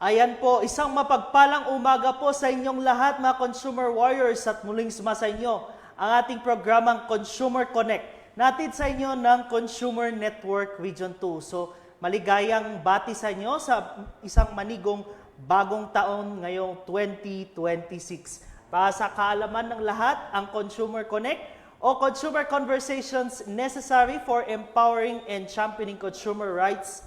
Ayan po, isang mapagpalang umaga po sa inyong lahat mga consumer warriors at muling sumasa inyo ang ating programang Consumer Connect. Natid sa inyo ng Consumer Network Region 2. So maligayang bati sa inyo sa isang manigong bagong taon ngayong 2026. Para sa kaalaman ng lahat, ang Consumer Connect o Consumer Conversations necessary for empowering and championing consumer rights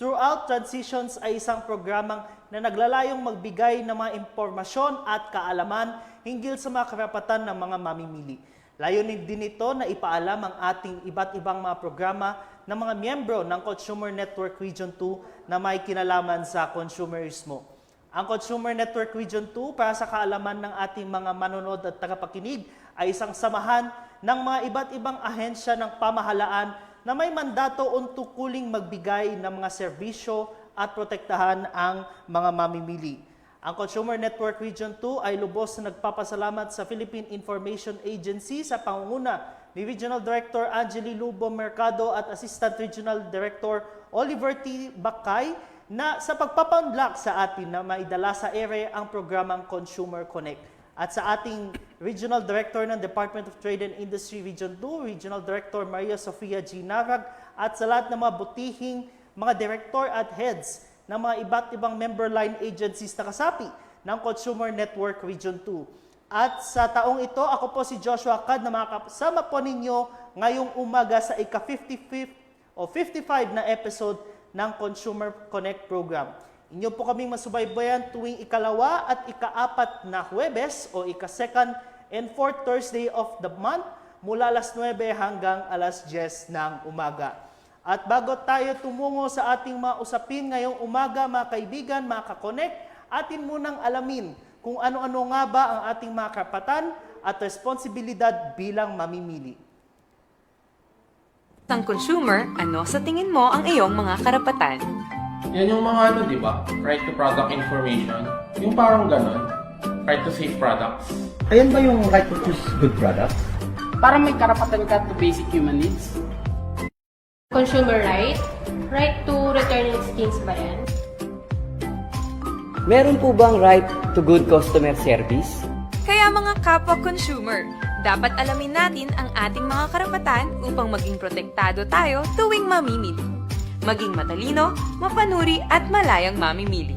throughout transitions ay isang programang na naglalayong magbigay ng mga impormasyon at kaalaman hinggil sa mga karapatan ng mga mamimili. Layunin din ito na ipaalam ang ating iba't ibang mga programa ng mga miyembro ng Consumer Network Region 2 na may kinalaman sa consumerismo. Ang Consumer Network Region 2 para sa kaalaman ng ating mga manonood at tagapakinig ay isang samahan ng mga iba't ibang ahensya ng pamahalaan na may mandato o tukuling magbigay ng mga serbisyo at protektahan ang mga mamimili. Ang Consumer Network Region 2 ay lubos na nagpapasalamat sa Philippine Information Agency sa pangunguna ni Regional Director Angeli Lubo Mercado at Assistant Regional Director Oliver T. Bakay na sa pagpapaunlak sa atin na maidala sa ere ang programang Consumer Connect. At sa ating Regional Director ng Department of Trade and Industry Region 2, Regional Director Maria Sofia G. Narag, at sa lahat ng mga butihing mga director at heads ng mga iba't ibang member line agencies na kasapi ng Consumer Network Region 2. At sa taong ito, ako po si Joshua Cad na makakasama po ninyo ngayong umaga sa ika-55 o 55 na episode ng Consumer Connect Program. Inyo po kaming masubaybayan tuwing ikalawa at ikaapat na Huwebes o ika-second and fourth Thursday of the month mula alas 9 hanggang alas 10 ng umaga. At bago tayo tumungo sa ating mga usapin ngayong umaga, mga kaibigan, mga ka-connect, atin munang alamin kung ano-ano nga ba ang ating mga karapatan at responsibilidad bilang mamimili. Ang consumer, ano sa tingin mo ang iyong mga karapatan? Yan yung mga di ba? Right to product information. Yung parang ganon. Right to safe products. Ayan ba yung right to choose good products? Para may karapatan ka to basic human needs. Consumer right to returning skins ba yan? Meron po bang right to good customer service? Kaya mga kapwa-consumer, dapat alamin natin ang ating mga karapatan upang maging protektado tayo tuwing mamimili. Maging matalino, mapanuri at malayang mamimili.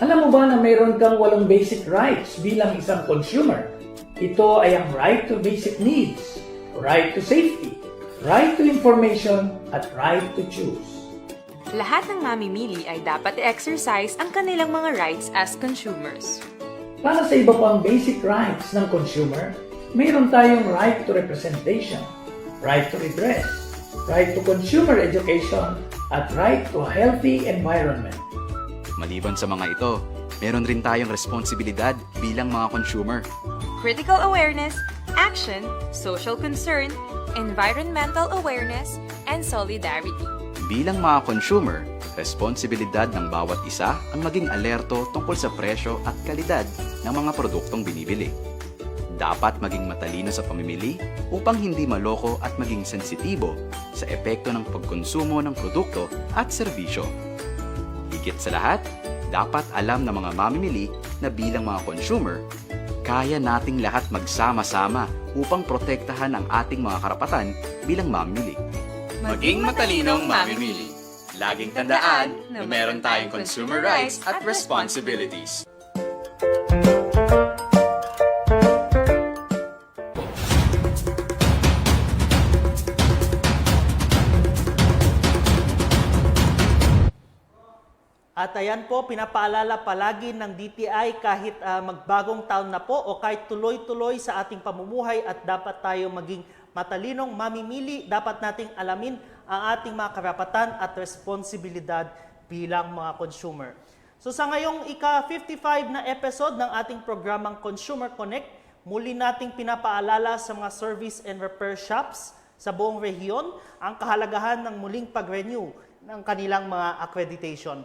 Alam mo ba na mayroon kang 8 basic rights bilang isang consumer? Ito ay ang right to basic needs, right to safety, right to information, at right to choose. Lahat ng mamimili ay dapat i-exercise ang kanilang mga rights as consumers. Para sa iba pang basic rights ng consumer, mayroon tayong right to representation, right to redress, right to consumer education, at right to a healthy environment. Maliban sa mga ito, meron rin tayong responsibilidad bilang mga consumer. Critical awareness, action, social concern, environmental awareness, and solidarity. Bilang mga consumer, responsibilidad ng bawat isa ang maging alerto tungkol sa presyo at kalidad ng mga produktong binibili. Dapat maging matalino sa pamimili upang hindi maloko at maging sensitibo sa epekto ng pagkonsumo ng produkto at serbisyo. Higit sa lahat, dapat alam ng mga mamimili na bilang mga consumer, kaya nating lahat magsama-sama upang protektahan ang ating mga karapatan bilang mamimili. Maging matalinong mamimili. Laging tandaan na meron tayong consumer rights at responsibilities. ayan po, pinapaalala palagi ng DTI kahit magbagong taon na po o kahit tuloy-tuloy sa ating pamumuhay at dapat tayo maging matalinong mamimili, dapat nating alamin ang ating mga karapatan at responsibilidad bilang mga consumer. So sa ngayong ika-55 na episode ng ating programang Consumer Connect, muli nating pinapaalala sa mga service and repair shops sa buong rehiyon ang kahalagahan ng muling pag-renew ng kanilang mga accreditation.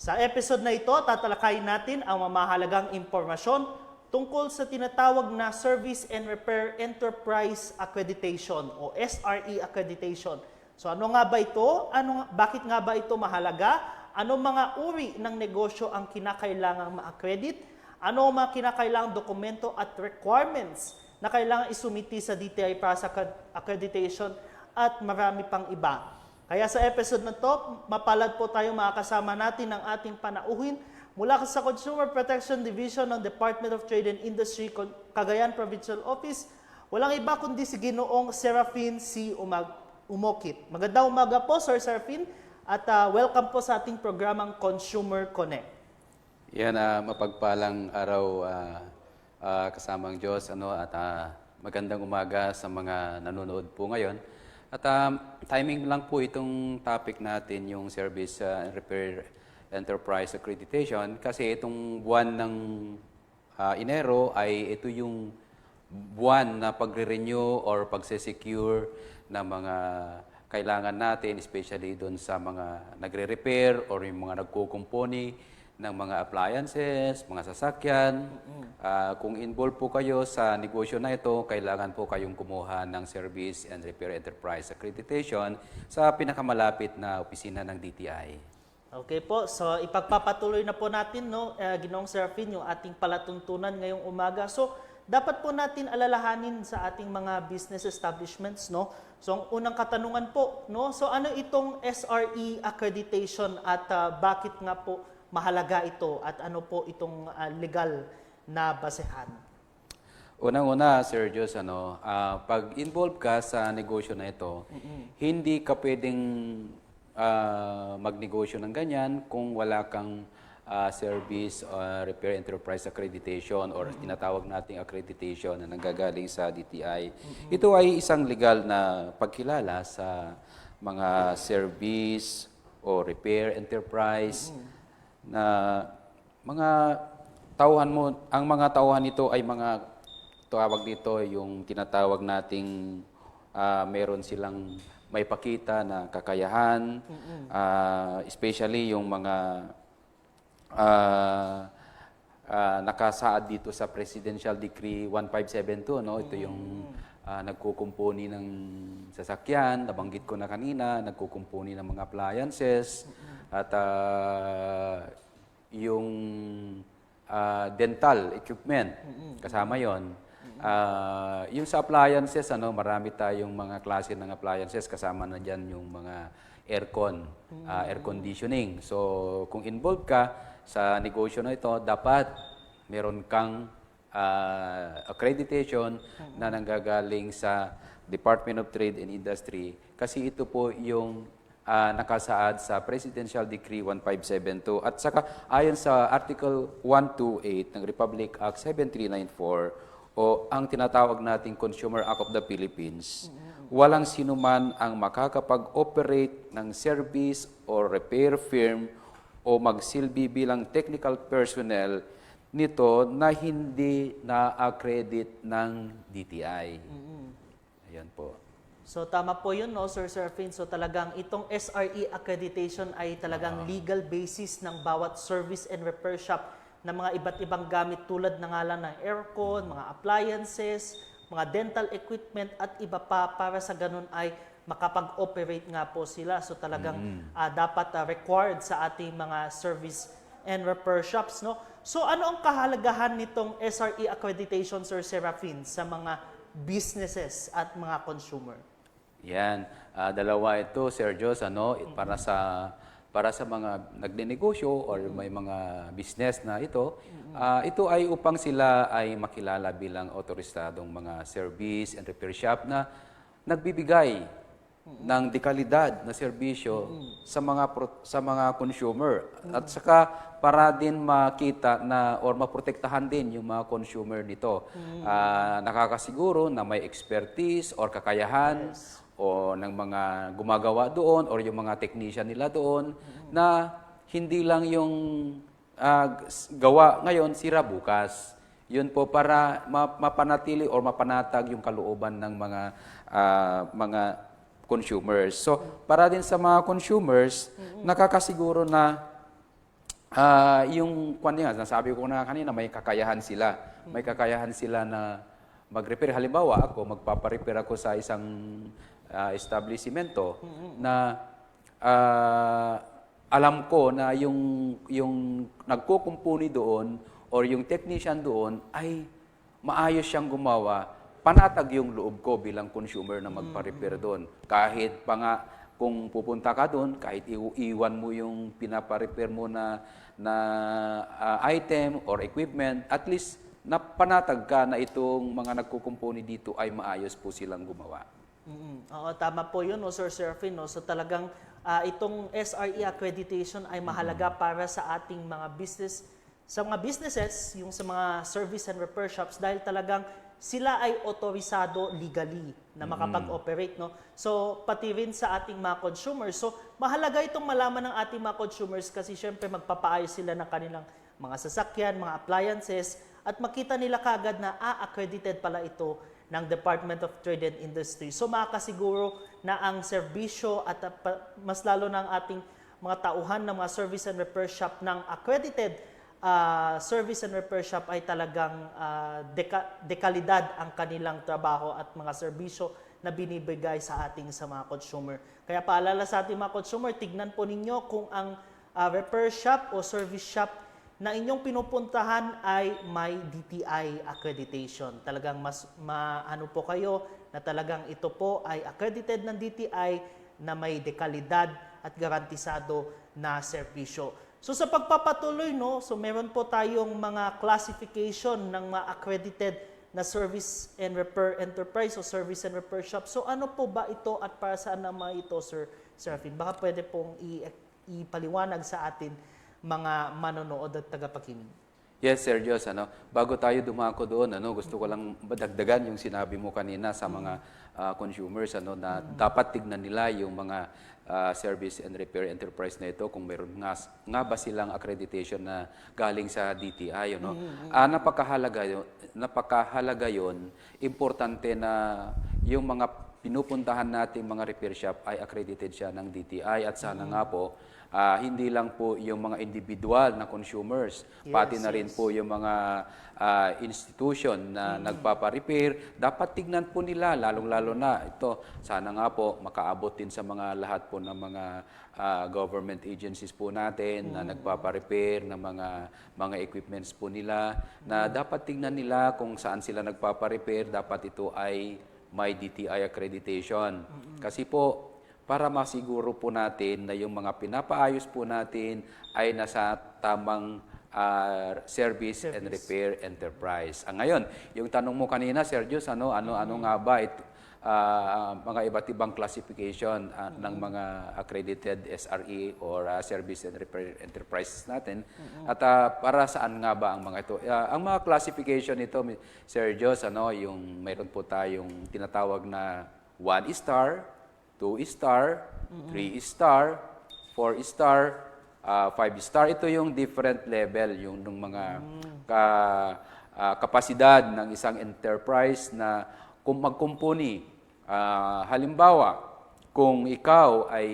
Sa episode na ito, tatalakayin natin ang mamahalagang impormasyon tungkol sa tinatawag na Service and Repair Enterprise Accreditation o SRE Accreditation. So ano nga ba ito? Bakit nga ba ito mahalaga? Ano mga uri ng negosyo ang kinakailangang ma-accredit? Ano ang mga kinakailangang dokumento at requirements na kailangan isumiti sa DTI para sa accreditation at marami pang iba. Kaya sa episode na to, mapalad po tayo makakasama natin ng ating panauhin mula sa Consumer Protection Division ng Department of Trade and Industry, Cagayan Provincial Office. Walang iba kundi si Ginoong Serafin C. Umokit. Magandang umaga po, Sir Serafin, at welcome po sa ating programang Consumer Connect. Yan, mapagpalang araw kasamang Diyos at magandang umaga sa mga nanonood po ngayon. At timing lang po itong topic natin, yung Service and Repair Enterprise Accreditation, kasi itong buwan ng Enero ay ito yung buwan na pagre-renew or pagse-secure ng mga kailangan natin, especially doon sa mga nagre-repair or yung mga nagkukumpuni ng mga appliances, mga sasakyan. Kung involved po kayo sa negosyo na ito, kailangan po kayong kumuha ng Service and Repair Enterprise Accreditation sa pinakamalapit na opisina ng DTI. Okay po, so ipagpapatuloy na po natin, Ginoong Serafin, yung ating palatuntunan ngayong umaga. So, dapat po natin alalahanin sa ating mga business establishments, no? So, ang unang katanungan po, no? So, ano itong SRE accreditation at bakit nga po mahalaga ito at ano po itong legal na basehan? Unang-una, Sir Diyos, pag involved ka sa negosyo na ito, hindi ka pwedeng magnegosyo ng ganyan kung wala kang Service Repair Enterprise Accreditation or tinatawag nating accreditation na nanggagaling sa DTI. Ito ay isang legal na pagkilala sa mga service o repair enterprise na mga tauhan mo, ang mga tauhan nito ay mga tawag dito yung tinatawag nating meron silang may pakita na kakayahan, especially yung mga nakasaad dito sa Presidential Decree 1572, no? Ito yung nagkukumpuni ng sasakyan, nabanggit ko na kanina, nagkukumpuni ng mga appliances, at yung dental equipment, kasama yon. Yung sa appliances, marami tayong mga klase ng appliances, kasama na dyan yung mga aircon, air conditioning. So, kung involved ka sa negosyo na ito, dapat meron kang accreditation na nanggagaling sa Department of Trade and Industry, kasi ito po yung nakasaad sa Presidential Decree 1572 at saka ayon sa Article 128 ng Republic Act 7394 o ang tinatawag nating Consumer Act of the Philippines, walang sinuman ang makakapag-operate ng service or repair firm o magsilbi bilang technical personnel nito na hindi na-accredit ng DTI. Ayan po. So tama po yun, no, Sir Serafin. So talagang itong SRE accreditation ay talagang legal basis ng bawat service and repair shop ng mga iba't ibang gamit tulad ng ngalan ng aircon, mga appliances, mga dental equipment at iba pa para sa ganun ay makapag-operate nga po sila. So talagang dapat required sa ating mga service and repair shops, no? So ano ang kahalagahan nitong SRE accreditation, Sir Serafin, sa mga businesses at mga consumer? Yan, dalawa ito, Sir Diyos, para sa mga nagnenegosyo or may mga business na ito, ito ay upang sila ay makilala bilang otorisadong mga service and repair shop na nagbibigay ng dekalidad na serbisyo sa mga consumer at saka para din makita na or maprotektahan din yung mga consumer nito. Nakakasiguro na may expertise or kakayahan o ng mga gumagawa doon or yung mga technician nila doon na hindi lang yung gawa ngayon, sira bukas. Yun po para mapanatili or mapanatag yung kalooban ng mga consumers. So, para din sa mga consumers, nakakasiguro na yung nasabi ko na kanina, may kakayahan sila. May kakayahan sila na mag-repair. Halimbawa, ako, magpaparepair ako sa isang establishmento na alam ko na yung nagkukumpuni doon or yung technician doon ay maayos siyang gumawa, panatag yung loob ko bilang consumer na magpa-repair doon. Kahit pa nga kung pupunta ka doon, kahit iwan mo yung pinapa-repair mo na item or equipment, at least napanatag ka na itong mga nagkukumpuni dito ay maayos po silang gumawa. Oo, tama po yun, no, Sir Serafin. No? So talagang itong SRE accreditation ay mahalaga para sa ating mga businesses, yung sa mga service and repair shops, dahil talagang sila ay otorisado legally na makapag-operate. No? So pati rin sa ating mga consumers. So mahalaga itong malaman ng ating mga consumers kasi syempre magpapaayos sila ng kanilang mga sasakyan, mga appliances, at makita nila kaagad na accredited pala ito ng Department of Trade and Industry. So makakasiguro na ang serbisyo at mas lalo ng ating mga tauhan ng mga service and repair shop ng accredited service and repair shop ay talagang dekalidad ang kanilang trabaho at mga serbisyo na binibigay sa mga consumer. Kaya paalala sa ating mga consumer, tignan po ninyo kung ang repair shop o service shop na inyong pinupuntahan ay may DTI accreditation. Talagang mas maano po kayo na talagang ito po ay accredited ng DTI na may dekalidad at garantisado na serbisyo. So sa pagpapatuloy, no, so meron po tayong mga classification ng mga accredited na service and repair enterprise o service and repair shop. So ano po ba ito at para saan naman ito, Sir Serafin? Baka pwede pong ipaliwanag sa atin mga manonood at tagapakinig. Yes, Sir Diyos. Bago tayo dumako doon, gusto ko lang dagdagan yung sinabi mo kanina sa mga consumers na dapat tignan nila yung mga service and repair enterprise na ito kung meron nga ba silang accreditation na galing sa DTI. Napakahalaga yun. Importante na yung mga pinupuntahan nating mga repair shop ay accredited siya ng DTI at sana nga po hindi lang po yung mga individual na consumers, pati na rin po yung mga institution na nagpapa-repair, dapat tignan po nila, lalong-lalo na ito, sana nga po makaabot din sa mga lahat po ng mga government agencies po natin na nagpapa-repair ng mga equipments po nila, na dapat tignan nila kung saan sila nagpapa-repair, dapat ito ay may DTI accreditation. Kasi po, para masiguro po natin na yung mga pinapaayos po natin ay nasa tamang service and repair enterprise. Ngayon, yung tanong mo kanina, Sergio, ano nga ba ito, mga iba't ibang classification ng mga accredited SRE or service and repair enterprises natin. At para saan nga ba ang mga ito? Ang mga classification nito, Sergio, yung mayroon po tayong tinatawag na 1-star, 2-star, 3-star, 4-star, 5-star. Ito yung different level, yung mga kapasidad ng isang enterprise na kung magkumpuni. Halimbawa, kung ikaw ay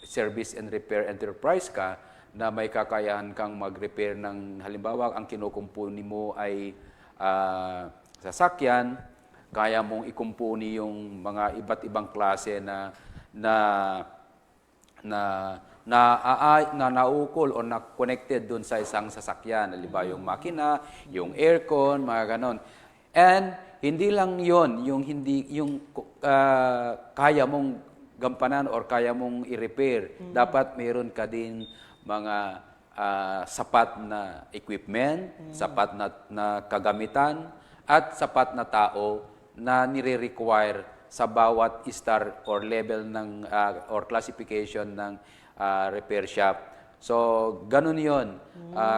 service and repair enterprise ka, na may kakayahan kang mag-repair ng, halimbawa, ang kinukumpuni mo ay sasakyan, kaya mong ikumpuni yung mga iba't ibang klase na naukol o na-connected dun sa isang sasakyan. Halimbawa yung makina, yung aircon, mga ganon. And hindi lang yon yung kaya mong gampanan or kaya mong i-repair. Dapat meron ka din mga sapat na equipment, sapat na kagamitan, at sapat na tao na nire-require sa bawat star or level ng or classification ng repair shop. So, ganun yun.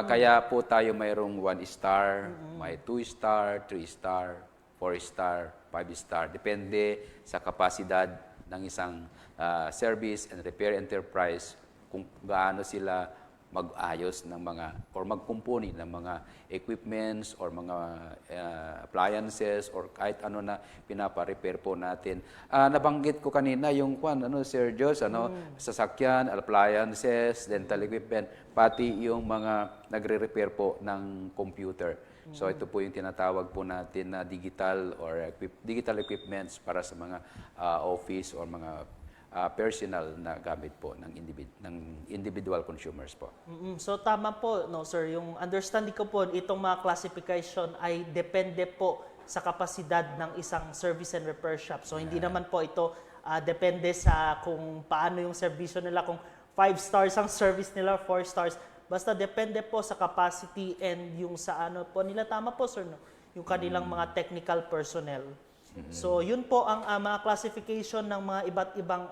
Kaya po tayo mayroong 1 star, may 2 star, 3 star, 4 star, 5 star. Depende sa kapasidad ng isang service and repair enterprise kung gaano sila mag-ayos ng mga or magkumpuni ng mga equipments or mga appliances or kahit ano na pinapa-repair po natin. Nabanggit ko kanina yung Sir Jos, sasakyan, appliances, dental equipment, pati yung mga nagre-repair po ng computer. So ito po yung tinatawag po natin na digital or digital equipments para sa mga office or mga personal na gamit po ng individual consumers po. So tama po, no sir, yung understanding ko po, itong mga classification ay depende po sa kapasidad ng isang service and repair shop. So hindi naman po ito depende sa kung paano yung serbisyo nila, kung 5 stars ang service nila, 4 stars. Basta depende po sa capacity and yung sa ano po nila, tama po sir, no? Yung kanilang mga technical personnel. So, yun po ang mga classification ng mga iba't ibang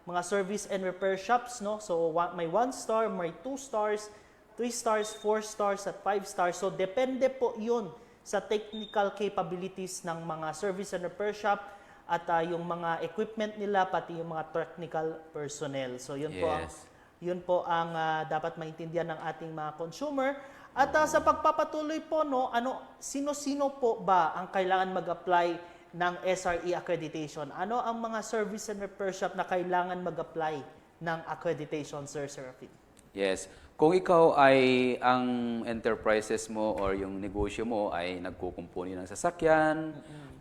mga service and repair shops, no? So, may 1 star, may 2 stars, 3 stars, 4 stars, at 5 stars. So, depende po yun sa technical capabilities ng mga service and repair shop at yung mga equipment nila, pati yung mga technical personnel. So, yun po ang dapat maintindihan ng ating mga consumer. At sa pagpapatuloy po, no, sino-sino po ba ang kailangan mag-apply ng SRE accreditation? Ano ang mga service and repair shop na kailangan mag-apply ng accreditation, Sir Serafin? Yes. Kung ikaw ay ang enterprises mo or yung negosyo mo ay nagkukumpuni ng sasakyan,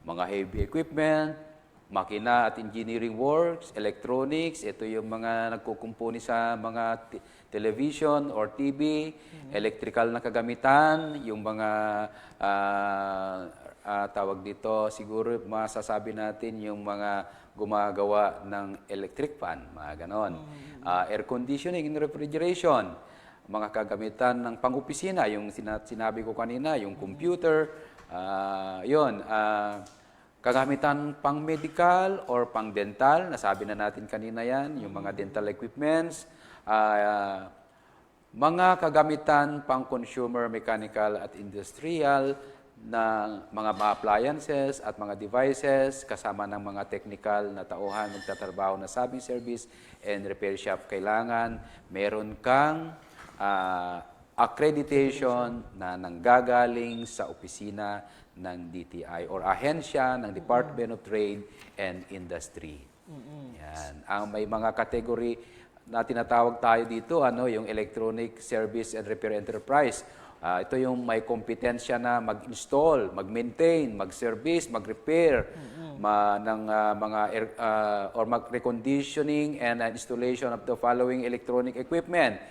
mga heavy equipment, makina at engineering works, electronics, ito yung mga nagkukumpuni sa mga television or TV, electrical na kagamitan, yung mga tawag dito, siguro masasabi natin yung mga gumagawa ng electric fan, mga ganon. Air conditioning and refrigeration, mga kagamitan ng pang-opisina, yung sinabi ko kanina, yung computer, kagamitan pang-medical or pang-dental, nasabi na natin kanina yan, yung mga dental equipments, mga kagamitan pang-consumer, mechanical at industrial, ng mga appliances at mga devices, kasama ng mga technical na tauhan magtatrabaho na sabing service and repair shop. Kailangan meron kang accreditation na nanggagaling sa opisina ng DTI or ahensya ng Department of Trade and Industry. Yan. Ang may mga category na tinatawag tayo dito, yung electronic service and repair enterprise. Ito yung may kompetensya na mag-install, mag-maintain, mag-service, mag-repair ng mga or mag-reconditioning and installation of the following electronic equipment.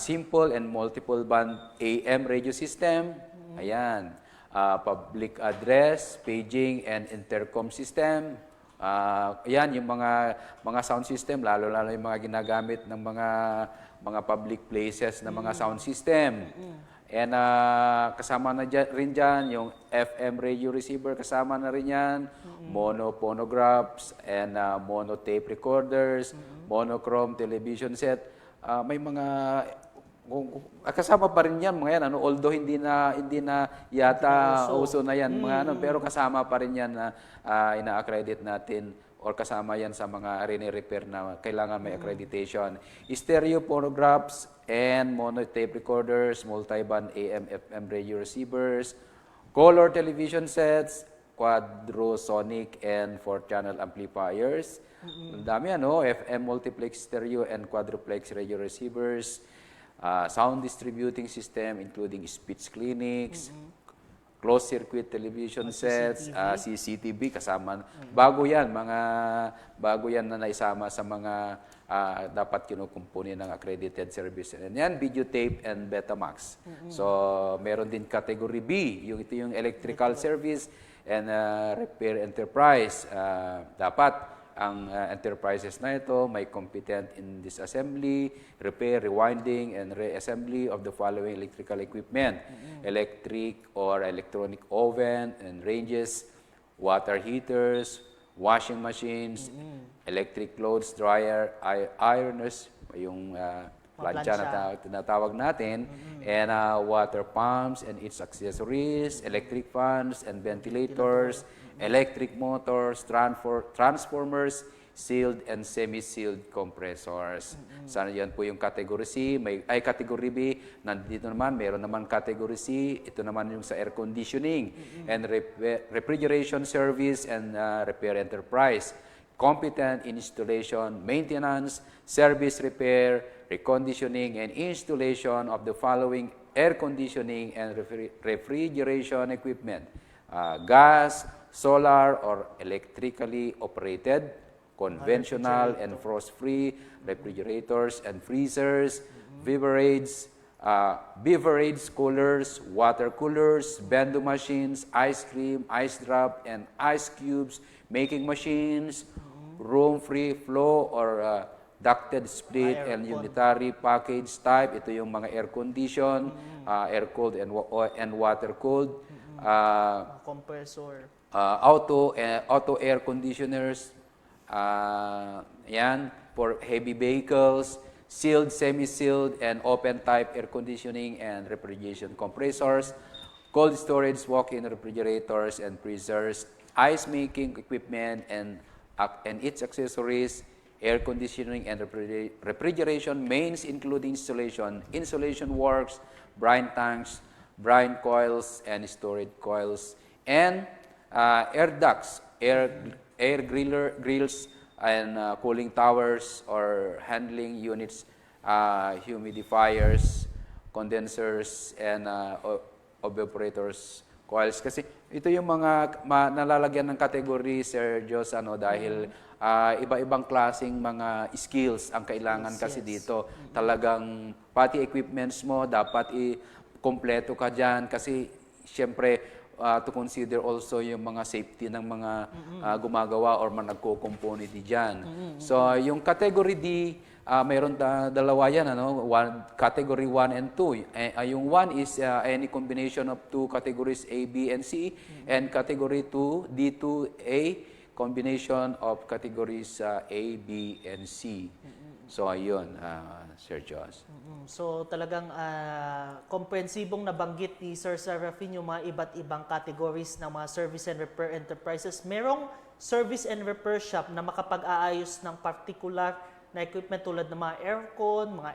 Simple and multiple band AM radio system. Ayan. Public address, paging and intercom system. Ayan yung mga sound system, lalo yung mga ginagamit ng mga public places na mga sound system. And kasama na rin dyan yung FM radio receiver, kasama na rin yan, mono phonographs and mono tape recorders, monochrome television set. May mga kasama pa rin yan mga yan, although hindi na yata uso na yan mga pero kasama pa rin yan na ina-accredit natin or kasama yan sa mga repair na kailangan may accreditation. Stereo phonographs and mono tape recorders, multi-band AM, FM radio receivers, color television sets, quadrasonic and 4-channel amplifiers. Ang dami FM multiplex stereo and quadruplex radio receivers, sound distributing system including speech clinics, closed-circuit television sets, CCTV kasama. Bago yan na naisama sa mga dapat kinukumpuni ng accredited service. And yan, videotape and Betamax. So, meron din category B, ito yung electrical service and repair enterprise. Dapat ang enterprises na ito may competent in disassembly, repair, rewinding, and reassembly of the following electrical equipment. Electric or electronic oven and ranges, water heaters, washing machines, electric clothes dryer, ironers, yung plancha na tinatawag natin, and water pumps and its accessories, electric fans and ventilators, electric motors, transformers, sealed and semi-sealed compressors. Sana yan po yung category C. Category B, nandito naman, meron naman category C. Ito naman yung sa air conditioning and refrigeration service and repair enterprise. Competent installation, maintenance, service repair, reconditioning, and installation of the following air conditioning and refrigeration equipment. Gas, solar, or electrically operated, conventional and frost-free refrigerators and freezers, beverage coolers, water coolers, bendo machines, ice cream, ice drop, and ice cubes, making machines, room free flow or ducted split and unitary package type. Ito yung mga air condition, air cooled and water cooled, Compressor. auto air conditioners, yan, for heavy vehicles, sealed, semi-sealed, and open-type air conditioning and refrigeration compressors, cold storage walk-in refrigerators and freezers, ice-making equipment and its accessories, air conditioning and refrigeration mains including insulation works, brine tanks, brine coils, and storage coils, and air ducts, air grills, and cooling towers or handling units, humidifiers, condensers, and evaporators coils. Kasi ito yung mga nalalagyan ng category, Sir Diyos, dahil iba-ibang klaseng mga skills ang kailangan kasi dito. Talagang pati equipments mo, dapat kompleto ka dyan kasi siyempre, to consider also yung mga safety ng mga gumagawa or mga nagko-component dyan. So, yung category D, mayroon dalawa yan, category 1 and 2. Yung 1 is any combination of two categories A, B, and C. And category 2, D2A, combination of categories A, B, and C. So, ayun, Sir Joss. So talagang komprehensibong nabanggit ni Sir Serafin yung mga iba't ibang categories ng mga service and repair enterprises. Merong service and repair shop na makapag-aayos ng particular na equipment tulad ng mga aircon, mga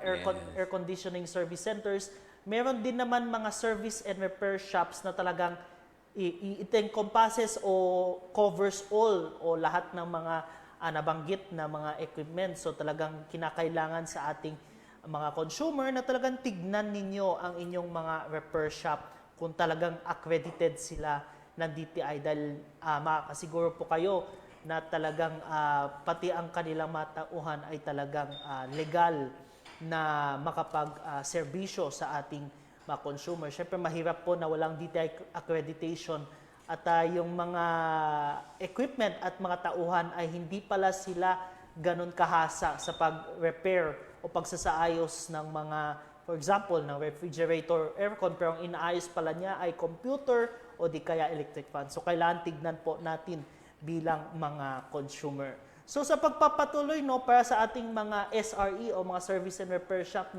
air conditioning service centers. Meron din naman mga service and repair shops na talagang it encompasses o covers all o lahat ng mga nabanggit na mga equipment. So talagang kinakailangan sa ating mga consumer na talagang tignan ninyo ang inyong mga repair shop kung talagang accredited sila ng DTI dahil makakasiguro po kayo na talagang pati ang kanilang matauhan ay talagang legal na makapag-serbisyo sa ating mga consumer. Siyempre mahirap po na walang DTI accreditation at yung mga equipment at mga tauhan ay hindi pala sila ganun kahasa sa pag-repair o pagsasaayos ng mga, for example, ng refrigerator, aircon, pero ang inaayos pala niya ay computer o di kaya electric fan. So, kailangan tignan po natin bilang mga consumer. So, sa pagpapatuloy, para sa ating mga SRE o mga service and repair shop,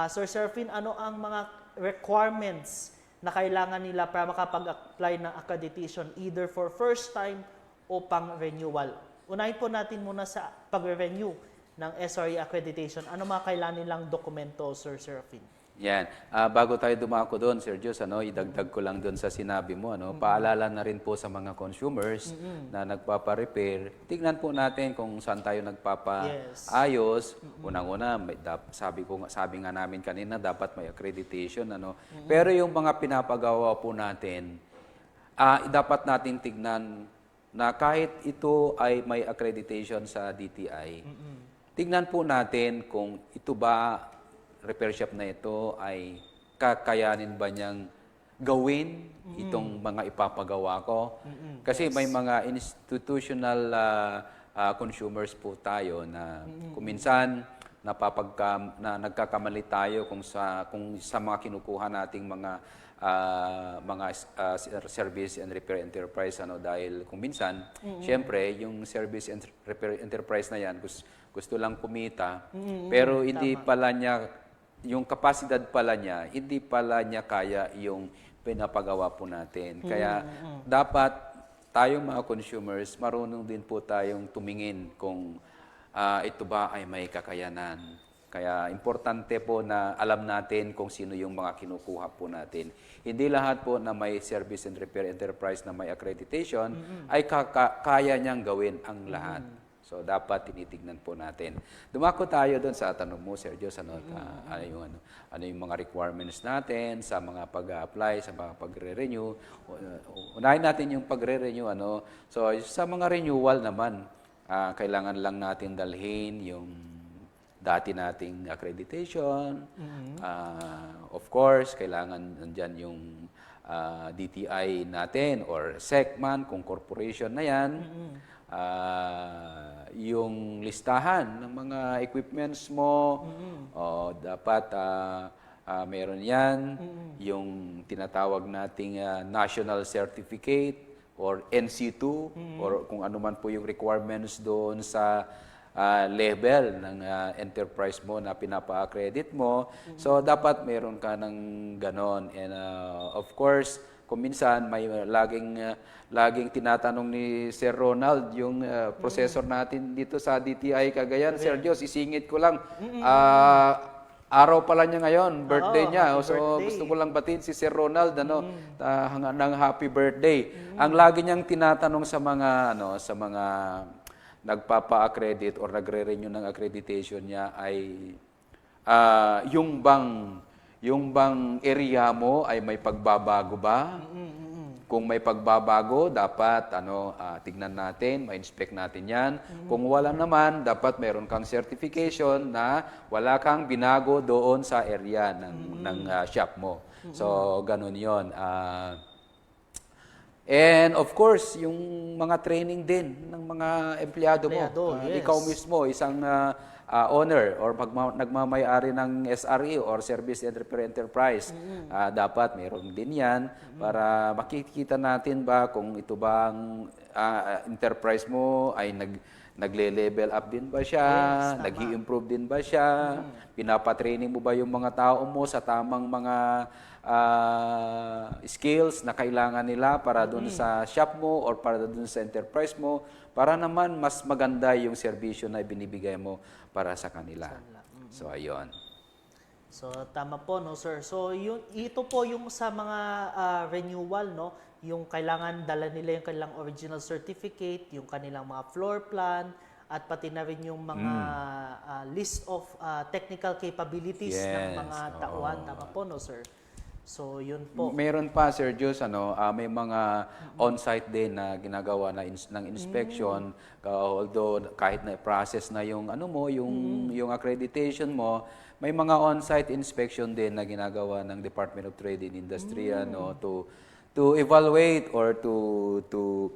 Sir Serafin, ano ang mga requirements na kailangan nila para makapag-apply ng accreditation either for first time o pang-renewal? Unahin po natin muna sa pag-renew ng SRE accreditation. Ano mga kailangan nilang dokumento, Sir Serafin? Yan. Bago tayo dumako doon, Sir Diyos, idagdag ko lang doon sa sinabi mo. Paalala na rin po sa mga consumers na nagpapa-repair. Tignan po natin kung saan tayo nagpapa-ayos. Unang-una, sabi nga namin kanina, dapat may accreditation. Pero yung mga pinapagawa po natin, dapat natin tignan na kahit ito ay may accreditation sa DTI, tignan po natin kung ito ba, repair shop na ito ay kakayanin ba niyang gawin itong mga ipapagawa ko. Kasi may mga institutional consumers po tayo na kuminsan nagkakamali tayo kung sa mga kinukuha nating service and repair enterprise dahil kung minsan syempre yung service and repair enterprise na yan gusto lang kumita pero hindi pala niya yung kapasidad pala niya hindi pala niya kaya yung pinapagawa po natin. Kaya dapat tayong mga consumers marunong din po tayong tumingin kung ito ba ay may kakayanan. Kaya importante po na alam natin kung sino yung mga kinukuha po natin. Hindi lahat po na may service and repair enterprise na may accreditation ay kaya niyang gawin ang lahat. So dapat tinitignan po natin. Dumako tayo doon sa tanong mo, Sergio, ano yung mga requirements natin sa mga pag-apply, sa mga pagre-renew. Unahin natin yung pagre-renew. So sa mga renewal naman, kailangan lang natin dalhin yung dati nating accreditation. Of course, kailangan nandyan yung DTI natin or SECMAN kung corporation na yan. Yung listahan ng mga equipments mo, dapat meron yan. Yung tinatawag nating National Certificate or NC2 or kung ano man po yung requirements doon sa level ng enterprise mo na pinapa-accredit mo. So, dapat meron ka ng ganon. And of course, kung minsan may laging tinatanong ni Sir Ronald yung processor natin dito sa DTI Cagayan. Sir Diyos, isingit ko lang. Araw pala niya ngayon, birthday niya. So, birthday. gusto ko lang batiin si Sir Ronald ng happy birthday. Ang lagi niyang tinatanong sa mga nagpapa-accredit or nagre-renew ng accreditation niya ay yung bang area mo ay may pagbabago ba? Kung may pagbabago, dapat tignan natin, ma-inspect natin 'yan. Kung wala naman, dapat meron kang certification na wala kang binago doon sa area ng shop mo. So ganun 'yon. And of course, yung mga training din ng mga empleyado mo. Yes. Ikaw mismo, isang owner or nagmamay-ari ng SRE or Service and Repair Enterprise, dapat mayroon din yan para makikita natin ba kung ito bang enterprise mo ay nagle-level up din ba siya, nag-i-improve din ba siya, pinapatraining mo ba yung mga tao mo sa tamang mga skills na kailangan nila para doon sa shop mo or para doon sa enterprise mo para naman mas maganda yung serbisyo na ibinibigay mo para sa kanila. So, ayun. So, tama po, no, sir. So, ito po yung sa mga renewal, no? Yung kailangan dala nila yung kanilang original certificate, yung kanilang mga floor plan, at pati na rin yung mga list of technical capabilities ng mga tauhan. Tama po, no, sir? So, yun po. Meron pa, Sir Diyos, may mga on-site din na ginagawa ng inspection. Although kahit na process na yung yung accreditation mo, may mga on-site inspection din na ginagawa ng Department of Trade and Industry to evaluate or to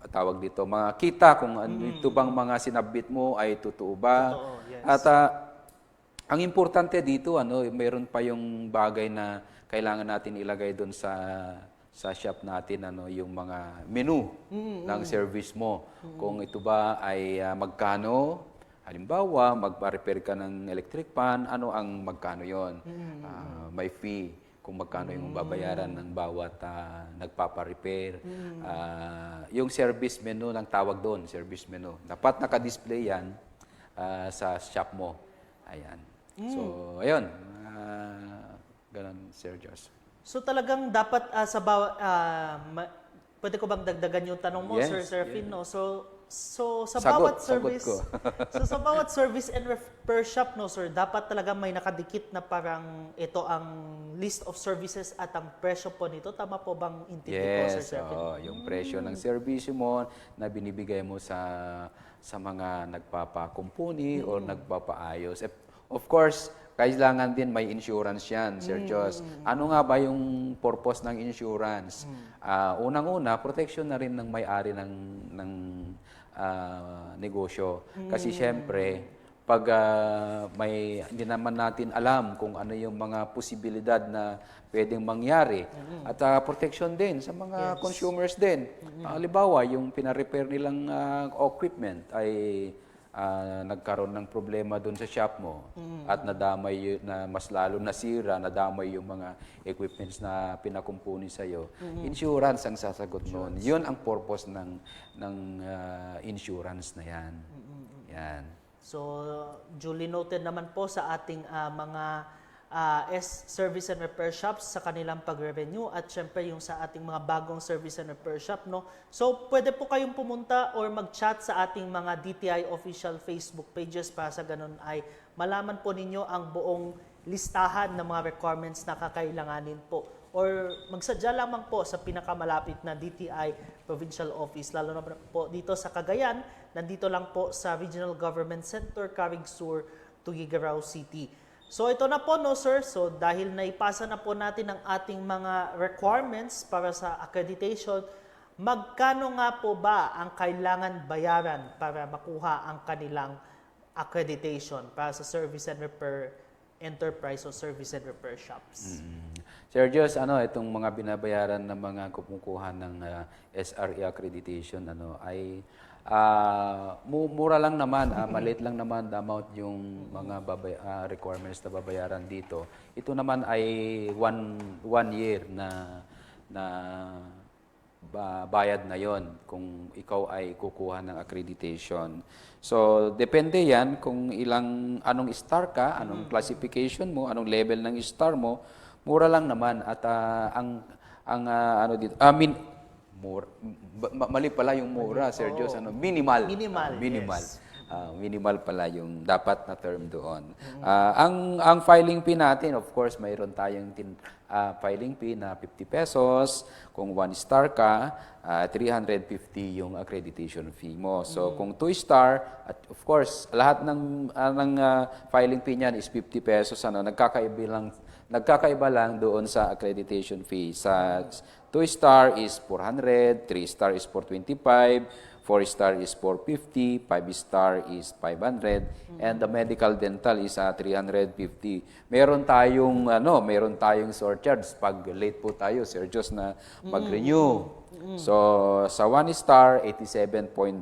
tawag dito, makita kung ito bang mga sinabit mo ay totoo ba. Totoo, yes. At ang importante dito, mayroon pa yung bagay na kailangan natin ilagay doon sa shop natin, yung mga menu ng service mo. Kung ito ba ay magkano, halimbawa, magpa-repair ka ng electric pan, ano ang magkano yon? May fee kung magkano yung babayaran ng bawat nagpapa-repair. Yung service menu lang tawag doon, service menu. Dapat naka-display yan sa shop mo. Ayan. So, ayun. Ganun, Sir Josh. So, talagang dapat sa bawat... pwede ko bang dagdagan yung tanong mo, Yes, Sir Serafin? No? So sa Sagot bawat service... ko. so, sa bawat service and repair shop, no, sir, dapat talaga may nakadikit na parang ito ang list of services at ang presyo po nito. Tama po bang intindi po, Sir Serafin? Yung presyo ng serbisyo mo na binibigay mo sa mga nagpapakumpuni or nagpapaayos. Of course, kailangan din may insurance yan, Sir Jos. Ano nga ba yung purpose ng insurance? Unang-una, protection na rin ng may-ari ng negosyo. Kasi syempre, pag hindi naman natin alam kung ano yung mga posibilidad na pwedeng mangyari at protection din sa mga consumers din. Halimbawa, yung pina-repair nilang equipment ay nagkaroon ng problema doon sa shop mo at nadamay na mas lalo nasira, nadamay yung mga equipments na pinakumpuni sa iyo. Insurance ang sasagot noon. 'Yun ang purpose ng insurance na 'yan. Yan. So, duly noted naman po sa ating mga service and repair shops sa kanilang pag-revenue at syempre yung sa ating mga bagong service and repair shop, no? So, pwede po kayong pumunta or mag-chat sa ating mga DTI official Facebook pages para sa ganun ay malaman po ninyo ang buong listahan ng mga requirements na kakailanganin po. Or magsadya lamang po sa pinakamalapit na DTI Provincial Office, lalo na po dito sa Cagayan, nandito lang po sa Regional Government Center, Carig Sur, Tuguegarao City. So ito na po, no sir, so dahil naipasa na po natin ang ating mga requirements para sa accreditation, magkano nga po ba ang kailangan bayaran para makuha ang kanilang accreditation para sa service and repair enterprise o service and repair shops? Sir Jos, itong mga binabayaran ng mga kumukuha ng SRE accreditation ay mura lang naman, maliit lang naman the amount yung mga requirements na babayaran dito. Ito naman ay one year na bayad na yon kung ikaw ay kukuha ng accreditation. So, depende yan kung anong star ka, anong classification mo, anong level ng star mo, mura lang naman at mali pala yung mura, Sir Jos, minimal. Minimal. Yes. Minimal pala yung dapat na term doon. Ang filing fee natin, of course, mayroon tayong filing fee na 50 pesos. Kung 1 star ka, 350 yung accreditation fee mo. So, kung 2 star, at of course, lahat ng filing fee niyan is 50 pesos. Nagkakaiba lang doon sa accreditation fee. Sa 2 star is 400, 3 star is 425, 4 star is 450, 5 star is 500, and the medical dental is 350. Meron tayong surcharge pag late po tayo, Sir Jos, na mag-renew. So, sa 1 star, 87.5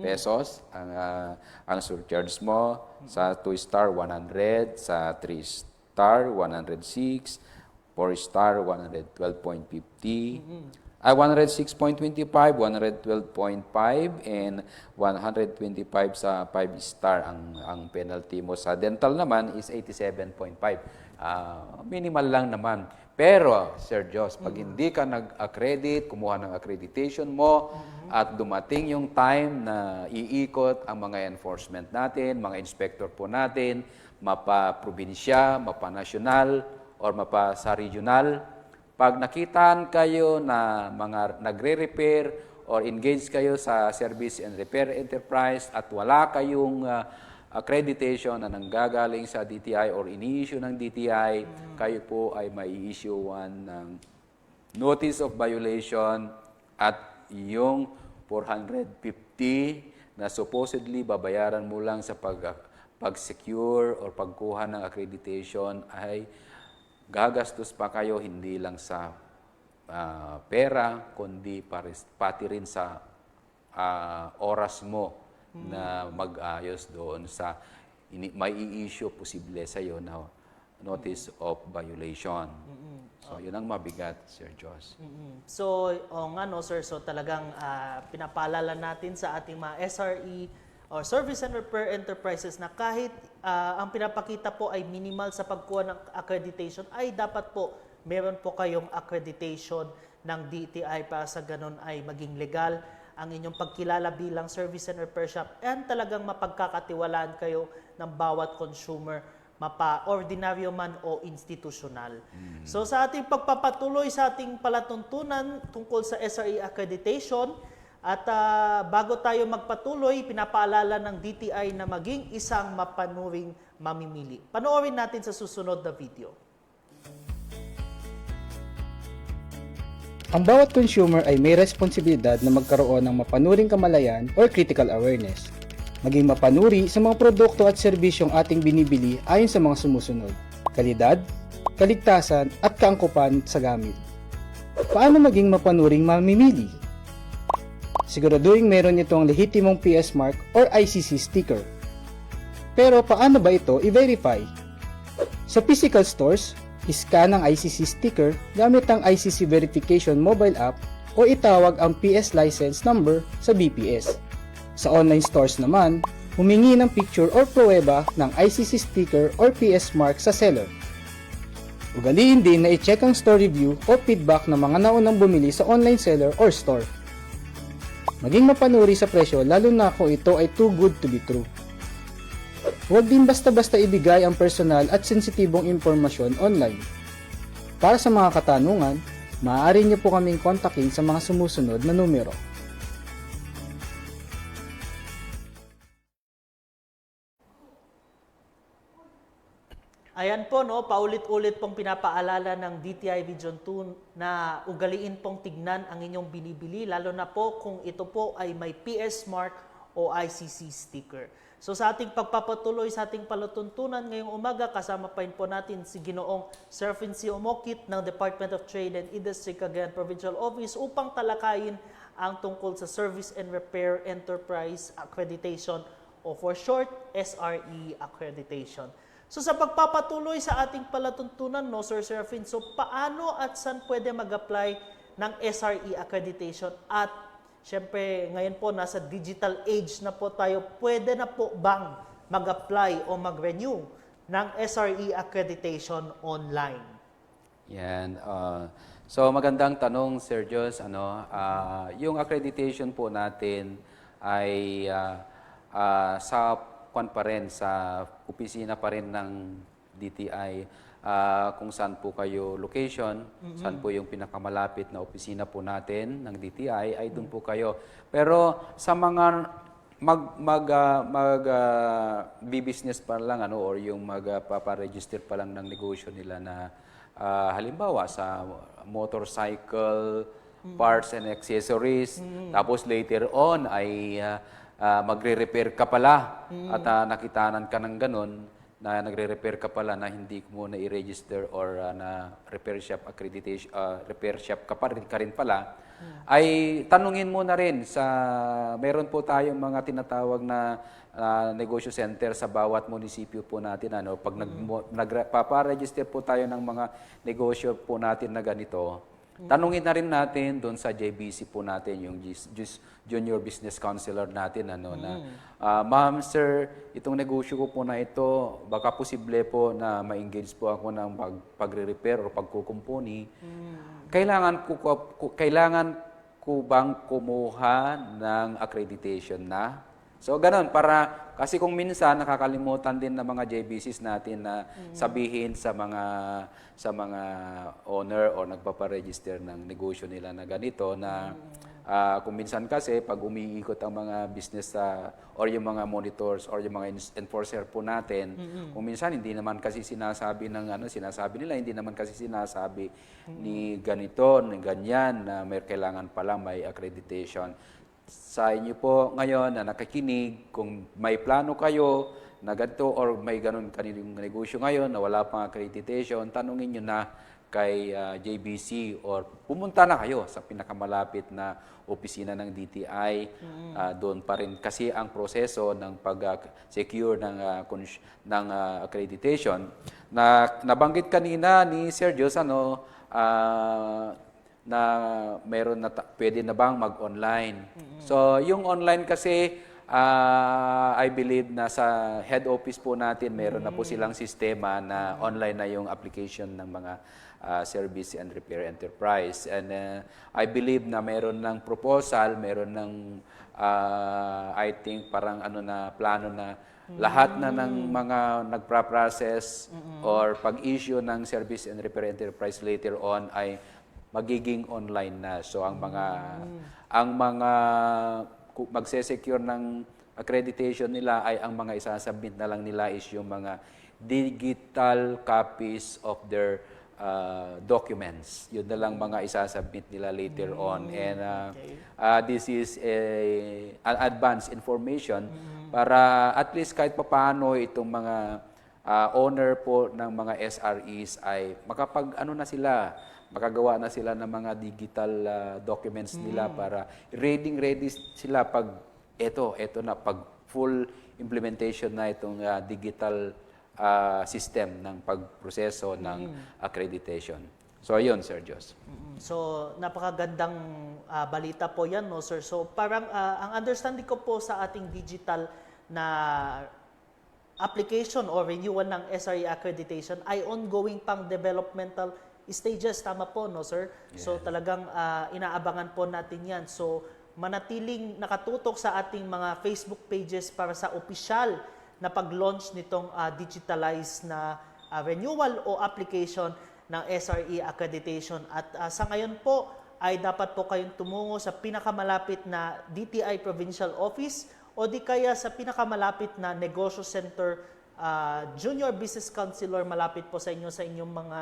pesos ang surcharge mo. Sa 2 star, 100. Sa 3 star, 106. 4 star, 112.50. 106.25, 112.5, and 125 sa 5 star ang penalty mo. Sa dental naman is 87.5. Minimal lang naman. Pero, Sir Jos, pag hindi ka nag-accredit, kumuha ng accreditation mo, at dumating yung time na iikot ang mga enforcement natin, mga inspector po natin, mapa-probinsya, mapa-nasyonal, or mapa sa regional, pag nakitaan kayo na mga nagre-repair or engage kayo sa service and repair enterprise at wala kayong accreditation na nanggagaling sa DTI or ini-issue ng DTI, kayo po ay mai-issuean ng notice of violation at yung 450 na supposedly babayaran mo lang sa pag-secure or pagkuha ng accreditation ay gagastos pa kayo hindi lang sa pera, kundi pati rin sa oras mo na mag-ayos doon sa may i-issue posible sa iyo na notice of violation. So, yun ang mabigat, Sir Jos. So, sir, so talagang pinapaalala natin sa ating mga SRE or Service and Repair Enterprises na kahit ang pinapakita po ay minimal sa pagkuha ng accreditation, ay dapat po meron po kayong accreditation ng DTI para sa ganun ay maging legal ang inyong pagkilala bilang Service and Repair Shop and talagang mapagkakatiwalaan kayo ng bawat consumer, mapa-ordinaryo man o institusyonal. So sa ating pagpapatuloy sa ating palatuntunan tungkol sa SRE accreditation, at bago tayo magpatuloy, pinapaalala ng DTI na maging isang mapanuring mamimili. Panoorin natin sa susunod na video. Ang bawat consumer ay may responsibilidad na magkaroon ng mapanuring kamalayan or critical awareness. Maging mapanuri sa mga produkto at serbisyong ating binibili ayon sa mga sumusunod: kalidad, kaligtasan at kaangkupan sa gamit. Paano maging mapanuring mamimili? Siguraduhin meron ito ang lehitimong PS mark or ICC sticker. Pero paano ba ito i-verify? Sa physical stores, iscan ang ICC sticker gamit ang ICC Verification mobile app o itawag ang PS license number sa BPS. Sa online stores naman, humingi ng picture or pruweba ng ICC sticker or PS mark sa seller. Ugaliin din na i-check ang store review o feedback ng mga naunang bumili sa online seller or store. Maging mapanuri sa presyo lalo na kung ito ay too good to be true. Huwag din basta-basta ibigay ang personal at sensitibong impormasyon online. Para sa mga katanungan, maaari niyo po kaming kontakin sa mga sumusunod na numero. Ayan po, no, paulit-ulit pong pinapaalala ng DTI Region 2 na ugaliin pong tignan ang inyong binibili, lalo na po kung ito po ay may PS mark o ICC sticker. So sa ating pagpapatuloy sa ating palatuntunan ngayong umaga, kasama pa rin po natin si Ginoong Sir Fincio Omokit ng Department of Trade and Industry Cagayan Provincial Office upang talakayin ang tungkol sa Service and Repair Enterprise Accreditation o for short, SRE Accreditation. So sa pagpapatuloy sa ating palatuntunan, no, Sir Serafin, so paano at saan pwede mag-apply ng SRE accreditation? At syempre, ngayon po nasa digital age na po tayo, pwede na po bang mag-apply o mag-renew ng SRE accreditation online? Yan. So magandang tanong, Sir Jos. Yung accreditation po natin ay sa pa rin, sa opisina pa rin ng DTI, kung saan po kayo location, saan po yung pinakamalapit na opisina po natin ng DTI, ay doon po kayo. Pero sa mga business pa lang or yung magpaparegister pa lang ng negosyo nila na halimbawa sa motorcycle parts and accessories, tapos later on ay magre-repair ka pala at nakitanan ka ng ganun na nagre-repair ka pala na hindi mo na i-register or na repair shop accreditation, repair shop ka rin pala, ay tanungin mo na rin sa, meron po tayong mga tinatawag na negosyo center sa bawat munisipyo po natin. Pag nagpaparegister po tayo ng mga negosyo po natin na ganito, tanungin na rin natin doon sa JBC po natin, yung Junior Business Counselor natin, na, ma'am, sir, itong negosyo ko po na ito, baka posible po na ma-engage po ako ng pagre-repair o pagkukumpuni. Kailangan ko bang kumuha ng accreditation na? So, ganun, kasi kung minsan nakakalimutan din ng mga JBCs natin na sabihin sa mga owner o nagpaparegister ng negosyo nila na ganito na kung minsan kasi pag umiikot ang mga business or yung mga monitors or yung mga enforcer po natin, kung minsan hindi naman kasi sinasabi nila, hindi naman kasi sinasabi ni ganito, ni ganyan na may kailangan pala may accreditation. Sa inyo po ngayon na nakikinig, kung may plano kayo na ganito or may ganun kanilang negosyo ngayon na wala pang accreditation, tanungin nyo na kay JBC or pumunta na kayo sa pinakamalapit na opisina ng DTI. Doon pa rin kasi ang proseso ng pag-secure ng accreditation. Na nabanggit kanina ni Sir Jos, na meron na pwede na bang mag-online. So, yung online kasi, I believe na sa head office po natin, meron na po silang sistema na online na yung application ng mga service and repair enterprise. And I believe na meron ng proposal, meron ng, I think, parang plano na lahat na ng mga nagpa-process or pag-issue ng service and repair enterprise later on ay magiging online na. So ang mga magse-secure ng accreditation nila ay ang mga isasubmit na lang nila is yung mga digital copies of their documents. Yun na lang mga isasubmit nila later on. And this is an advanced information para at least kahit papaano itong mga owner po ng mga SREs ay makapag-ano na sila, makagawa na sila ng mga digital documents nila para ready sila pag eto na pag full implementation na itong digital system ng pagproseso ng accreditation. So ayun, Sir Jos. So, napakagandang balita po yan, no, sir? So, parang ang understanding ko po sa ating digital na application or renewal ng SRE accreditation ay ongoing pang developmental stages. Tama po, no, sir? So, talagang inaabangan po natin yan. So, manatiling nakatutok sa ating mga Facebook pages para sa opisyal na pag-launch nitong digitalized na renewal o application ng SRE accreditation. At sa ngayon po ay dapat po kayong tumungo sa pinakamalapit na DTI Provincial Office o di kaya sa pinakamalapit na negosyo center, junior business counselor malapit po sa inyo sa inyong mga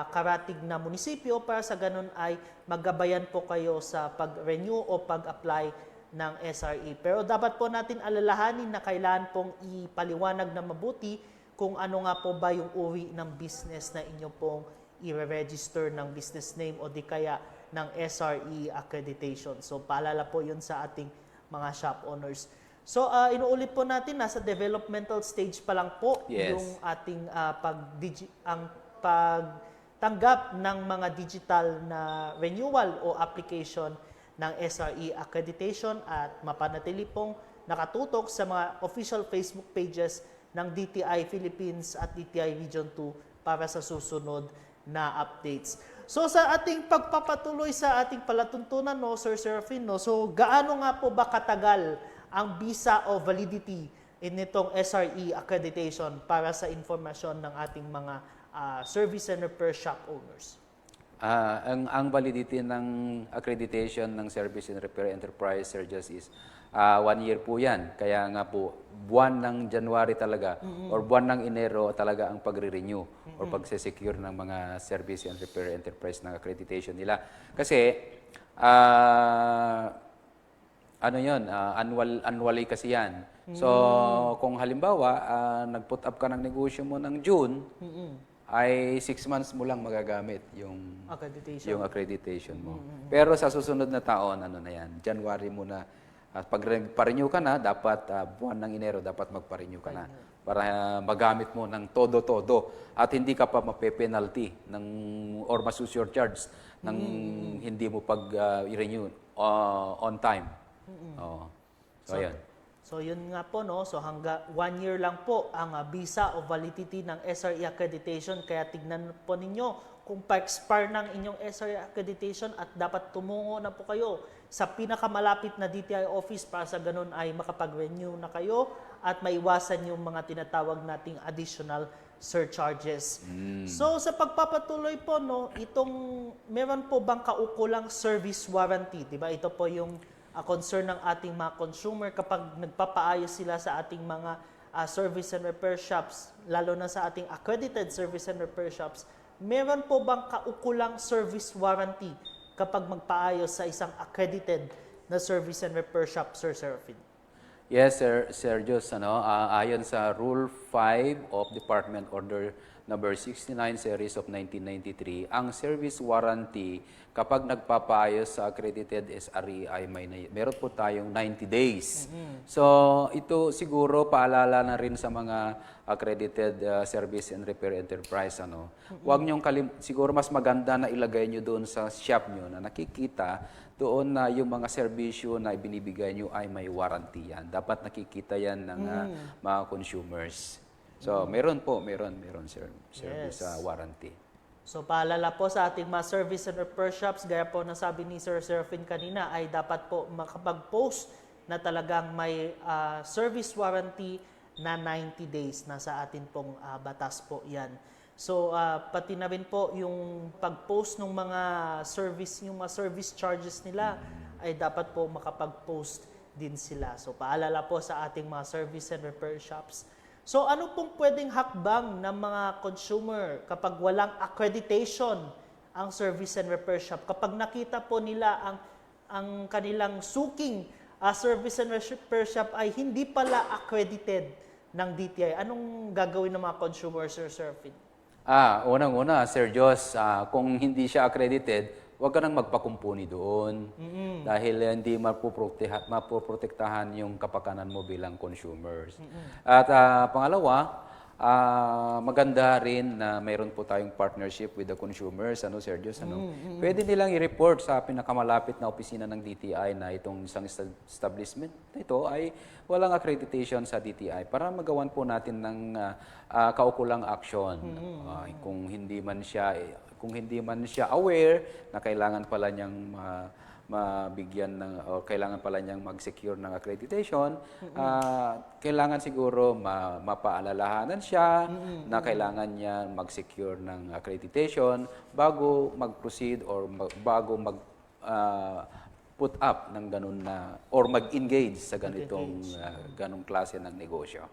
karatig na munisipyo para sa ganun ay maggabayan po kayo sa pag-renew o pag-apply ng SRE. Pero dapat po natin alalahanin na kailangan pong ipaliwanag na mabuti kung ano nga po ba yung uri ng business na inyo pong i-register ng business name o di kaya ng SRE accreditation. So paalala po yun sa ating mga shop owners. So inuulit po natin, nasa developmental stage pa lang po yung ating pagtanggap ng mga digital na renewal o application ng SRE accreditation at mapanatili pong nakatutok sa mga official Facebook pages ng DTI Philippines at DTI Region 2 para sa susunod na updates. So sa ating pagpapatuloy sa ating palatuntunan, no, Sir Serafin, no, so gaano nga po ba katagal ang visa o validity nitong SRE accreditation para sa informasyon ng ating mga service and repair shop owners? Ang validity ng accreditation ng Service and Repair Enterprise, Sir Jos, is 1 year po yan. Kaya nga po, buwan ng January talaga or buwan ng Enero talaga ang pagre-renew or pagse-secure ng mga Service and Repair Enterprise ng accreditation nila. Kasi, annually kasi yan. So, kung halimbawa, nag-put up ka ng negosyo mo ng June, ay 6 months mo lang magagamit yung accreditation mo. Pero sa susunod na taon, ano na yan, January mo na, pag pa-renew ka na, dapat buwan ng Enero, dapat magpa-renew ka na para magamit mo ng todo-todo at hindi ka pa mape-penalty or masusurcharge ng hindi mo pag-renew on time. So, ayan. So yun nga po, no, so hanggang 1 year lang po ang visa o validity ng SRE accreditation, kaya tignan po ninyo kung pa-expire ng inyong SRE accreditation at dapat tumungo na po kayo sa pinakamalapit na DTI office para sa ganun ay makapag-renew na kayo at maiwasan yung mga tinatawag nating additional surcharges. So sa pagpapatuloy po, no, meron po bang kaukulang service warranty? Diba? Ito po yung concern ng ating mga consumer kapag nagpapaayos sila sa ating mga service and repair shops, lalo na sa ating accredited service and repair shops. Meron po bang kaukulang service warranty kapag magpaayos sa isang accredited na service and repair shop, Sir Serafin? Yes, Sir Jos, ayon sa Rule 5 of Department Order Number 69 Series of 1993, ang service warranty kapag nagpapaayos sa accredited SRE ay meron po tayong 90 days. So ito siguro paalala na rin sa mga accredited service and repair enterprise. Huwag niyong siguro mas maganda na ilagay niyo doon sa shop niyo na nakikita doon na yung mga serbisyo na ibinibigay niyo ay may warranty yan. Dapat nakikita yan ng mga consumers. So, meron service warranty. So, paalala po sa ating mga service and repair shops, gaya po na sabi ni Sir Serafin kanina, ay dapat po makapag-post na talagang may service warranty na 90 days. Nasa atin pong batas po yan. So, pati na rin po yung pag-post ng mga service charges nila ay dapat po makapag-post din sila. So, paalala po sa ating mga service and repair shops. So ano pong pwedeng hakbang ng mga consumer kapag walang accreditation ang service and repair shop? Kapag nakita po nila ang kanilang suking service and repair shop ay hindi pala accredited ng DTI, anong gagawin ng mga consumers, Sir Serafin? Unang-una, Sir Jos, kung hindi siya accredited, huwag ka nang magpakumpuni doon. Dahil hindi mapoprotektahan yung kapakanan mo bilang consumers. At pangalawa, maganda rin na mayroon po tayong partnership with the consumers, Sir Jos, Pwede nilang i-report sa pinakamalapit na opisina ng DTI na itong isang establishment na ito ay walang accreditation sa DTI para magawan po natin ng kaukulang action. Kung hindi man siya aware na kailangan pala niyang mabigyan ng o kailangan pala niyang mag-secure ng accreditation, kailangan siguro mapaalalahanan siya na kailangan niya mag-secure ng accreditation bago mag-proceed or bago put up ng ganun na or mag-engage sa ganitong ganung klase ng negosyo.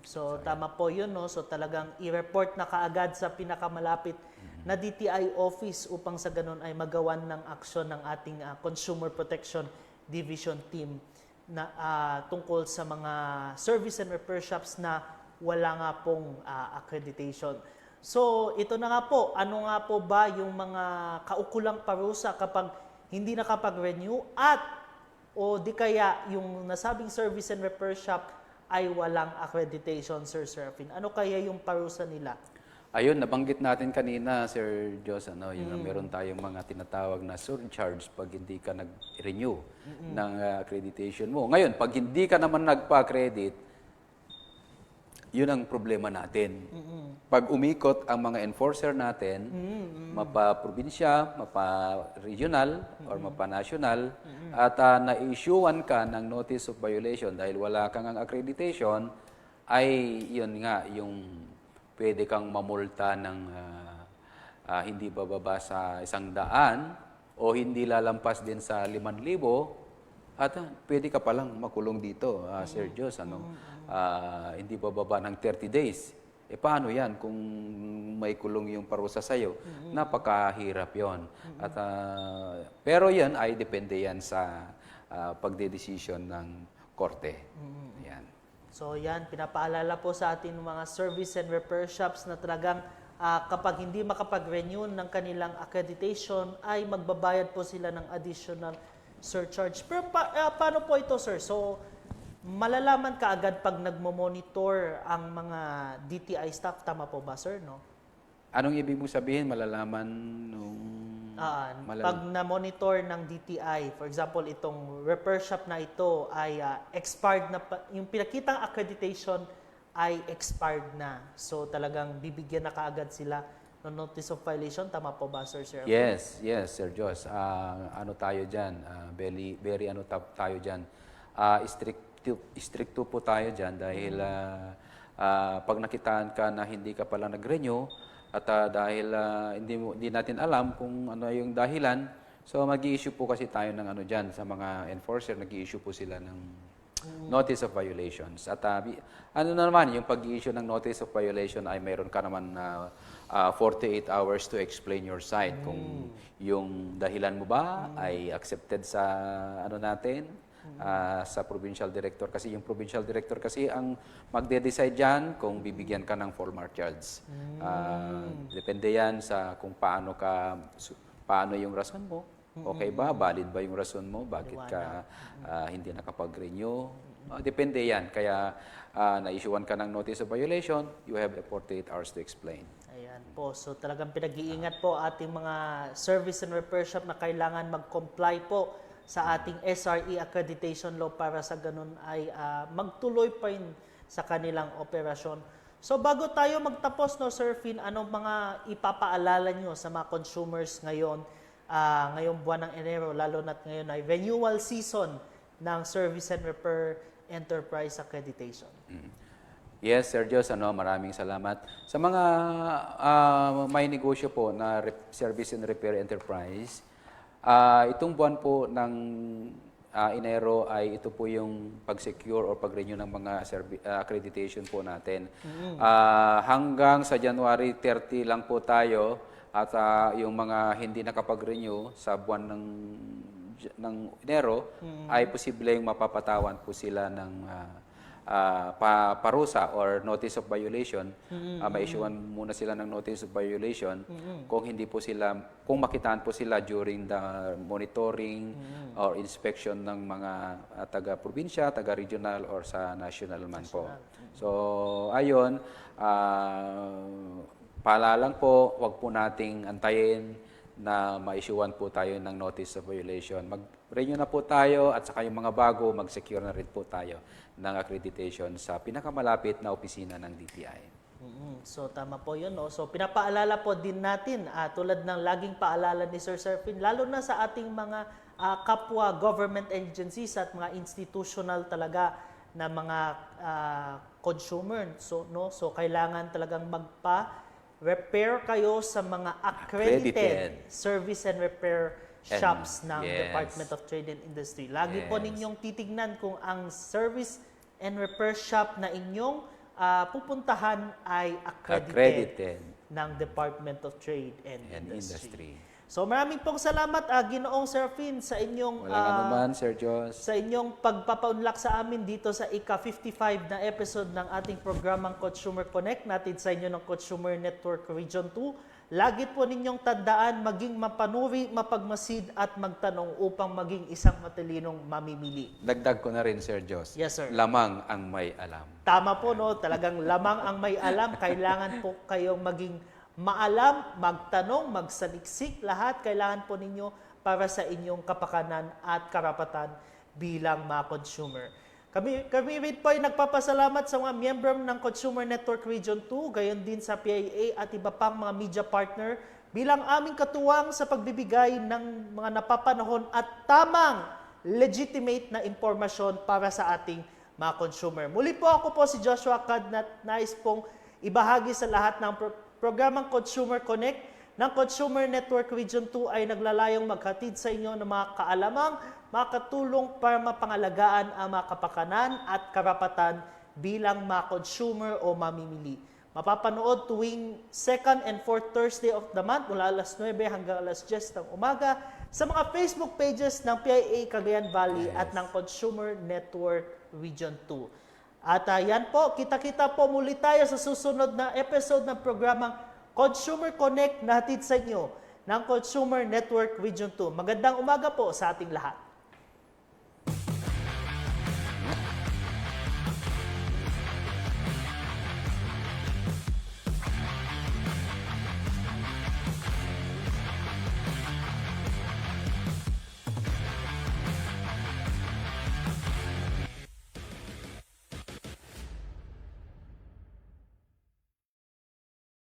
So tama po yun, no? So talagang i-report na kaagad sa pinakamalapit na DTI office upang sa ganun ay magawan ng aksyon ng ating Consumer Protection Division team na tungkol sa mga service and repair shops na wala nga pong accreditation. So ito na nga po, ano nga po ba yung mga kaukulang parusa kapag hindi nakapag-renew at o di kaya yung nasabing service and repair shop ay walang accreditation, Sir Serafin? Ano kaya yung parusa nila? Ayun, nabanggit natin kanina, Sir Jos, yung meron tayong mga tinatawag na surcharge pag hindi ka nag-renew ng accreditation mo. Ngayon, pag hindi ka naman nagpa-accredit, yun ang problema natin. Pag umikot ang mga enforcer natin, mapa-probinsya, mapa-regional, or mapa-national, at na-issuean ka ng notice of violation dahil wala kang accreditation, ay yun nga, yung pwede kang mamulta ng hindi bababa sa 100 o hindi lalampas din sa 5,000 at pwede ka palang makulong dito, Sir Jos. Hindi bababa ng 30 days. Paano yan kung may kulong yung parusa sa'yo? Napakahirap yon. At, pero yan ay depende yan sa pagdedesisyon ng korte. Yan. So yan, pinapaalala po sa atin mga service and repair shops na talagang kapag hindi makapag-renew ng kanilang accreditation ay magbabayad po sila ng additional surcharge. Pero paano po ito, sir? So malalaman ka agad pag nagmo-monitor ang mga DTI staff, tama po ba, sir? No? Anong ibig mo sabihin malalaman nung pag na-monitor ng DTI, for example, itong repair shop na ito ay expired na, yung pinakitang accreditation ay expired na. So talagang bibigyan na kaagad sila ng notice of violation. Tama po ba, Sir Serafin? Yes, Sir Jos. Ano tayo dyan? Very tayo dyan. Stricto po tayo dyan dahil pag nakitaan ka na hindi ka pala nag-renew, at dahil hindi natin alam kung ano yung dahilan, so mag-i-issue po kasi tayo ng dyan sa mga enforcer, nag-i-issue po sila ng notice of violations. At naman, yung pag-i-issue ng notice of violation ay mayroon ka naman 48 hours to explain your side. Kung yung dahilan mo ba ay accepted sa sa provincial director, kasi yung provincial director kasi ang magde-decide diyan kung bibigyan ka ng formal charge. Depende yan sa kung paano yung rason mo. Okay ba? Valid ba yung rason mo? Bakit ka hindi nakapag-renew? Depende yan. Kaya na-issuean ka ng notice of violation, you have 48 hours to explain. Ayan po. So talagang pinag-iingat po ating mga service and repair shop na kailangan mag-comply po sa ating SRE accreditation law para sa ganun ay magtuloy pa rin sa kanilang operasyon. So bago tayo magtapos, no, Sir Finn, anong mga ipapaalala nyo sa mga consumers ngayong buwan ng Enero, lalo na't ngayon ay renewal season ng Service and Repair Enterprise Accreditation? Yes, Sir Jos, maraming salamat. Sa mga may negosyo po na Service and Repair Enterprise, itong buwan po ng Enero ay ito po yung pag-secure or pag-renew ng mga accreditation po natin. Hanggang sa January 30 lang po tayo at yung mga hindi nakapag-renew sa buwan ng Enero ay posibleng mapapatawan po sila ng parusa or notice of violation. Ma-issuean muna sila ng notice of violation kung hindi po sila, kung makitaan po sila during the monitoring or inspection ng mga taga-probinsya, taga-regional or sa national man po. So, ayun, paalala lang po, wag po nating antayin na ma-issuean po tayo ng notice of violation. Mag-renew na po tayo at saka yung mga bago, mag-secure na rin po tayo ng accreditation sa pinakamalapit na opisina ng DTI. So tama po yun. No? So pinapaalala po din natin, tulad ng laging paalala ni Sir Serpin, lalo na sa ating mga kapwa government agencies at mga institutional talaga na mga consumer. So kailangan talagang repair kayo sa mga accredited service and repair shops ng Department of Trade and Industry. Lagi po ninyong titignan kung ang service and repair shop na inyong pupuntahan ay accredited ng Department of Trade and Industry. So maraming pong salamat Ginoong Serpin sa inyong Walang anuman, Sir Jos. sa inyong pagpapaunlak sa amin dito sa ika-55 na episode ng ating programang Consumer Connect natin sa inyo ng Consumer Network Region 2. Lagi po ninyong tandaan maging mapanuri, mapagmasid at magtanong upang maging isang matalinong mamimili. Dagdag ko na rin, Sir Jos. Yes, sir. Lamang ang may alam. Tama po, no? Talagang lamang ang may alam. Kailangan po kayong maging maalam, magtanong, magsaliksik, lahat kailangan po ninyo para sa inyong kapakanan at karapatan bilang mga consumer. Kami rin po ay nagpapasalamat sa mga miyembro ng Consumer Network Region 2, gayon din sa PIA at iba pang mga media partner bilang aming katuwang sa pagbibigay ng mga napapanahon at tamang legitimate na impormasyon para sa ating mga consumer. Muli po ako po si Joshua Cadnat, nais pong ibahagi sa lahat ng programang Consumer Connect ng Consumer Network Region 2 ay naglalayong maghatid sa inyo ng mga kaalamang makatulong para mapangalagaan ang mga kapakanan at karapatan bilang mga consumer o mamimili. Mapapanood tuwing 2nd and 4th Thursday of the month mula alas 9 hanggang alas 10 ng umaga sa mga Facebook pages ng PIA Cagayan Valley at ng Consumer Network Region 2. At yan po, kita-kita po muli tayo sa susunod na episode ng programang Consumer Connect na hatid sa inyo ng Consumer Network Region 2. Magandang umaga po sa ating lahat.